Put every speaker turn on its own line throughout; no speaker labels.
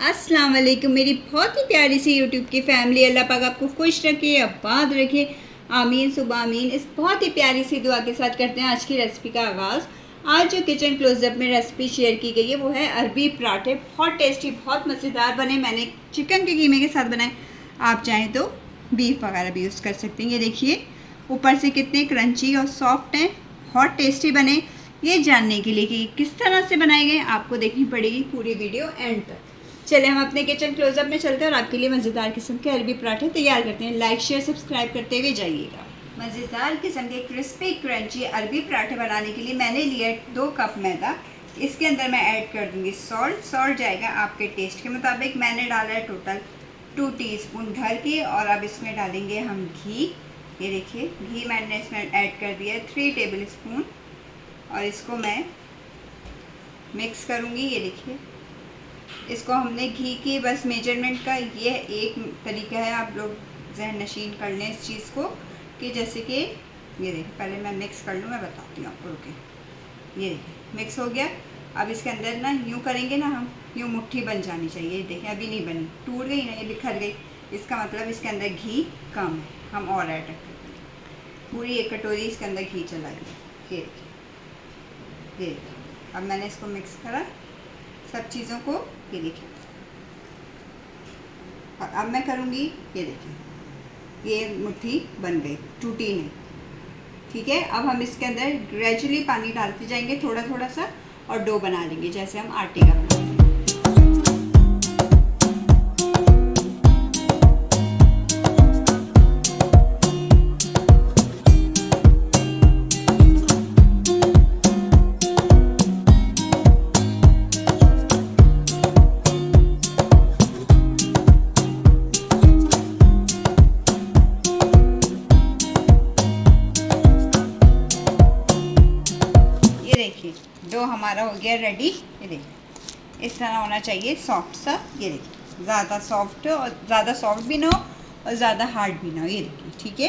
अस्सलाम वालेकुम मेरी बहुत ही प्यारी सी यूट्यूब की फैमिली। अल्लाह पाक आपको खुश रखे, आबाद रखे, आमीन सुबह आमीन। इस बहुत ही प्यारी सी दुआ के साथ करते हैं आज की रेसिपी का आगाज़। आज जो किचन क्लोजअप में रेसिपी शेयर की गई है वो है अरबी पराठे। बहुत टेस्टी, बहुत मज़ेदार बने। मैंने चिकन के कीमे के साथ बनाए, आप चाहें तो बीफ वगैरह भी यूज़ कर सकते हैं। ये देखिए ऊपर से कितने क्रंची और सॉफ्ट हैं, बहुत टेस्टी बने। ये जानने के लिए कि किस तरह से बनाए गए आपको देखनी पड़ेगी पूरी वीडियो एंड तक। चले हम अपने किचन क्लोजअप में चलते हैं और आपके लिए मज़ेदार किस्म के अरबी पराठे तैयार करते हैं। लाइक शेयर सब्सक्राइब करते हुए जाइएगा। मज़ेदार किस्म के क्रिस्पी क्रंची अरबी पराठे बनाने के लिए मैंने लिया 2 कप मैदा। इसके अंदर मैं ऐड कर दूंगी सॉल्ट। सॉल्ट जाएगा आपके टेस्ट के मुताबिक। मैंने डाला है टोटल 2 टीस्पून भर के। और अब इसमें डालेंगे हम घी। ये देखिए घी मैंने इसमें ऐड कर दिया है 3 टेबल स्पून। और इसको मैं मिक्स करूँगी। ये देखिए इसको हमने घी की बस मेजरमेंट का ये एक तरीका है, आप लोग जहन नशीन कर लें इस चीज़ को कि जैसे कि ये देखिए पहले मैं मिक्स कर लूँ, मैं बताती हूँ आपको। रुके, ये देखिए मिक्स हो गया। अब इसके अंदर ना यूँ करेंगे ना हम, यूँ मुट्ठी बन जानी चाहिए। देखिए अभी नहीं बनी, टूट गई ना, ये बिखर गई। इसका मतलब इसके अंदर घी कम है, हम और ऐड करते हैं। पूरी 1 कटोरी इसके अंदर घी चला गया। ये देखिए अब मैंने इसको मिक्स करा सब चीज़ों को। ये देखिए और अब मैं करूँगी, ये देखिए ये मुट्ठी बन गई, टूटी नहीं। ठीक है, अब हम इसके अंदर ग्रेजुअली पानी डालते जाएंगे थोड़ा थोड़ा सा और डो बना लेंगे जैसे हम आटे का बनाते हैं। डो हमारा हो गया रेडी। ये देखिए इस तरह होना चाहिए, सॉफ्ट सा। ये देखिए ज़्यादा सॉफ्ट और ज़्यादा सॉफ्ट भी ना हो और ज़्यादा हार्ड भी ना हो। ये देखिए ठीक है।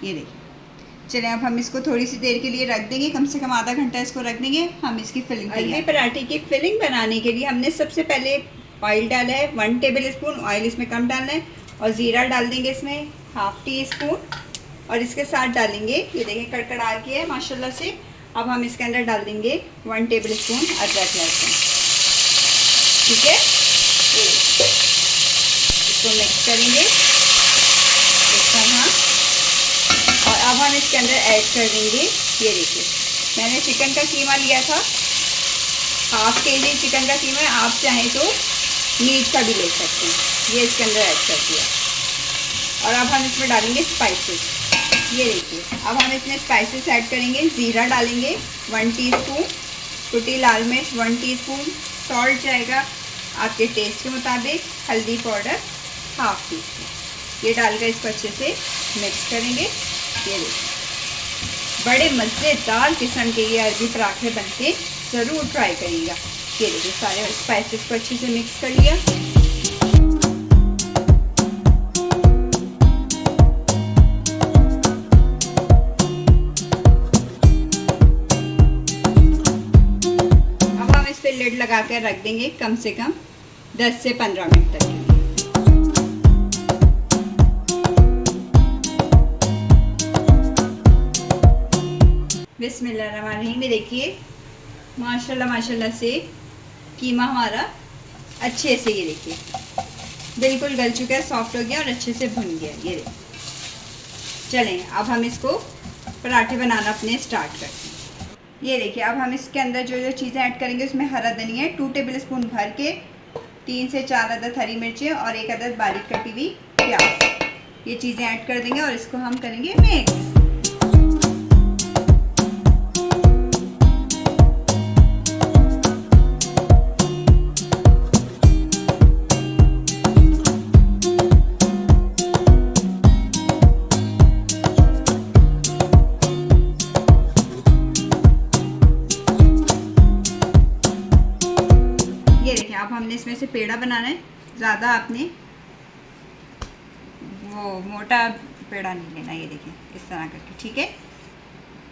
ये देखिए चलिए अब हम इसको थोड़ी सी देर के लिए रख देंगे, कम से कम आधा घंटा इसको रख देंगे। हम इसकी फिलिंग, अरबी पराठे की फिलिंग बनाने के लिए हमने सबसे पहले ऑयल डाला है 1 टेबल स्पून। ऑयल इसमें कम डालना है। और ज़ीरा डाल देंगे इसमें 1/2 टीस्पून। और इसके साथ डालेंगे, ये देखिए कड़कड़ा के है माशाल्लाह से। अब हम इसके अंदर डाल देंगे 1 टेबल स्पून अदरक लहसुन। ठीक है, इसको मिक्स करेंगे इस तरह। और अब हम इसके अंदर ऐड कर देंगे, ये देखिए मैंने चिकन का कीमा लिया था, 1/2 केजी चिकन का कीमा। आप चाहें तो मीट का भी ले सकते हैं। ये इसके अंदर ऐड कर दिया। और अब हम इसमें डालेंगे स्पाइसेस। ये देखिए अब हम इसमें स्पाइसेस ऐड करेंगे। ज़ीरा डालेंगे 1 टीस्पून, कुटी लाल मिर्च 1 टीस्पून, सॉल्ट जाएगा आपके टेस्ट के मुताबिक, हल्दी पाउडर 1/2 टीस्पून। ये डालकर इसको अच्छे से मिक्स करेंगे। ये देखिए बड़े मज़ेदार किस्म के ये अरबी पराठे बनके ज़रूर ट्राई करिएगा। ये देखिए सारे स्पाइसेस को अच्छे से मिक्स कर लिया। लिड लगा कर रख देंगे कम से कम 10 से 15 मिनट तक के लिए। बिस्मिल्लाहिर्रहमानिर्रहीम। में देखिए माशाल्लाह माशाल्लाह से कीमा हमारा अच्छे से, ये देखिए बिल्कुल गल चुका है, सॉफ्ट हो गया और अच्छे से भुन गया। ये देखिए चलें अब हम इसको पराठे बनाना अपने स्टार्ट करते हैं। ये देखिए अब हम इसके अंदर जो जो चीज़ें ऐड करेंगे उसमें हरा धनिया 2 टेबल स्पून भर के, 3 से 4 अदद हरी मिर्चें और 1 अदद बारीक कटी हुई प्याज। ये चीज़ें ऐड कर देंगे और इसको हम करेंगे मिक्स। अब हमने इसमें से पेड़ा बनाना है। ज़्यादा आपने वो मोटा पेड़ा नहीं लेना। ये देखिए इस तरह करके, ठीक है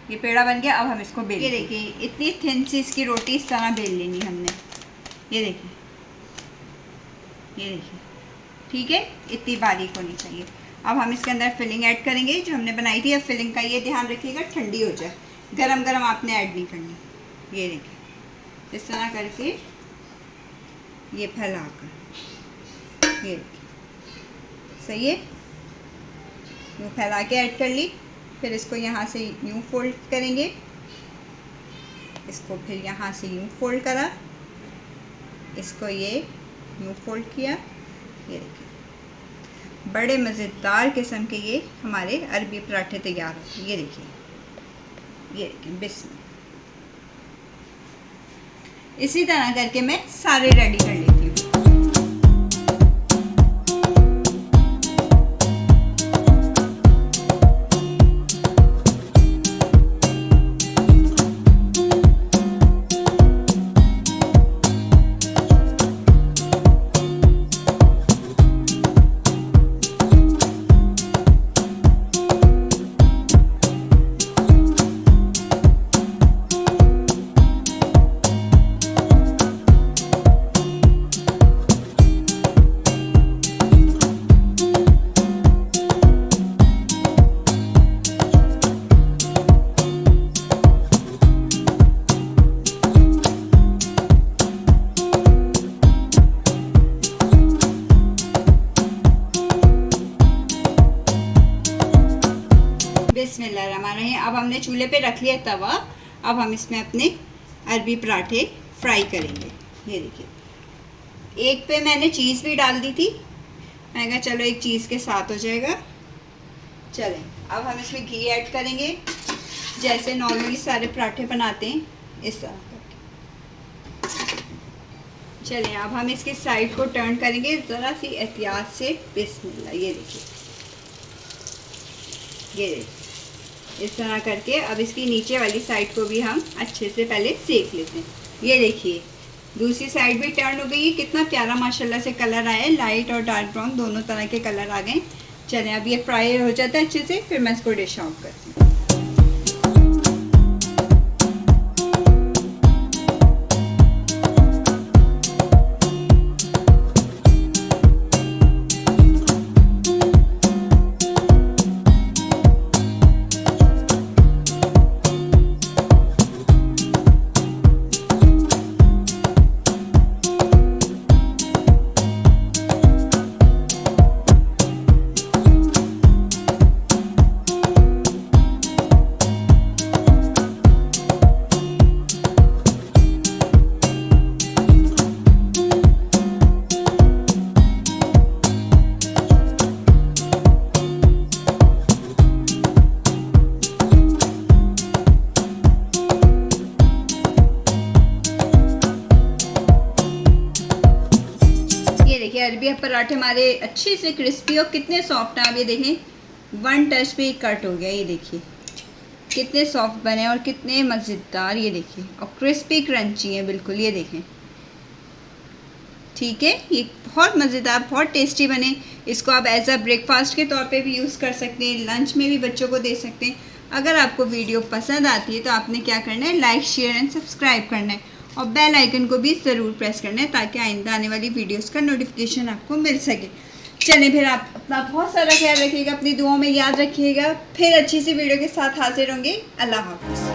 ये पेड़ा बन गया। अब हम इसको बेल, ये देखिए इतनी थिन सी इसकी रोटी इस तरह बेल लेनी हमने। ये देखिए ये देखिए, ठीक है, इतनी बारीक होनी चाहिए। अब हम इसके अंदर फिलिंग ऐड करेंगे जो हमने बनाई थी। अब फिलिंग का ये ध्यान रखिएगा ठंडी हो जाए, गरम गरम आपने ऐड नहीं करनी। ये देखिए, इस तरह करके ये फैलाकर, ये सही है, यूँ फैला के ऐड कर ली। फिर इसको यहाँ से यूँ फोल्ड करेंगे, इसको फिर यहाँ से यूँ फोल्ड करा, इसको ये यूँ फोल्ड किया। ये देखिए, बड़े मज़ेदार किस्म के ये हमारे अरबी पराठे तैयार होते हैं। ये देखिए, ये देखिए, बिस्मिल्लाह। इसी तरह करके मैं सारे रेडी कर लेती हूँ। बिस्मिल्लाहिर्रहमानिर्रहीम। अब हमने चूल्हे पे रख लिया तवा। अब हम इसमें अपने अरबी पराठे फ्राई करेंगे। ये देखिए, एक पे मैंने चीज़ भी डाल दी थी, मैं कहा चलो एक चीज़ के साथ हो जाएगा। चलें, अब हम इसमें घी ऐड करेंगे जैसे नॉर्मली सारे पराठे बनाते हैं, इस तरह करके। चलें, अब हम इसकी साइड को टर्न करेंगे ज़रा सी एहतियात से। बिस्मिल्लाह। ये देखिए, ये देखिए, इस तरह करके अब इसकी नीचे वाली साइड को भी हम अच्छे से पहले सेक लेते हैं। ये देखिए, दूसरी साइड भी टर्न हो गई है। कितना प्यारा माशाल्लाह से कलर आया है, लाइट और डार्क ब्राउन दोनों तरह के कलर आ गए। चलें, अब ये फ्राई हो जाता है अच्छे से, फिर मैं इसको डिश आउट करती हूँ। अरबी पराठे हमारे अच्छे से क्रिस्पी और कितने सॉफ्ट हैं। आप ये देखें, वन टच पे कट हो गया। ये देखिए कितने सॉफ्ट बने और कितने मज़ेदार। ये देखिए, और क्रिस्पी क्रंची है बिल्कुल। ये देखें, ठीक है, ये बहुत मज़ेदार, बहुत टेस्टी बने। इसको आप एज अ ब्रेकफास्ट के तौर पे भी यूज़ कर सकते हैं, लंच में भी बच्चों को दे सकते हैं। अगर आपको वीडियो पसंद आती है तो आपने क्या करना है, लाइक शेयर एंड सब्सक्राइब करना है और बेल आइकन को भी ज़रूर प्रेस करना है ताकि आइंदा आने वाली वीडियोस का नोटिफिकेशन आपको मिल सके। चलें, फिर आप अपना बहुत सारा ख्याल रखिएगा, अपनी दुआओं में याद रखिएगा। फिर अच्छी सी वीडियो के साथ हाजिर होंगे। अल्लाह हाफ़िज़।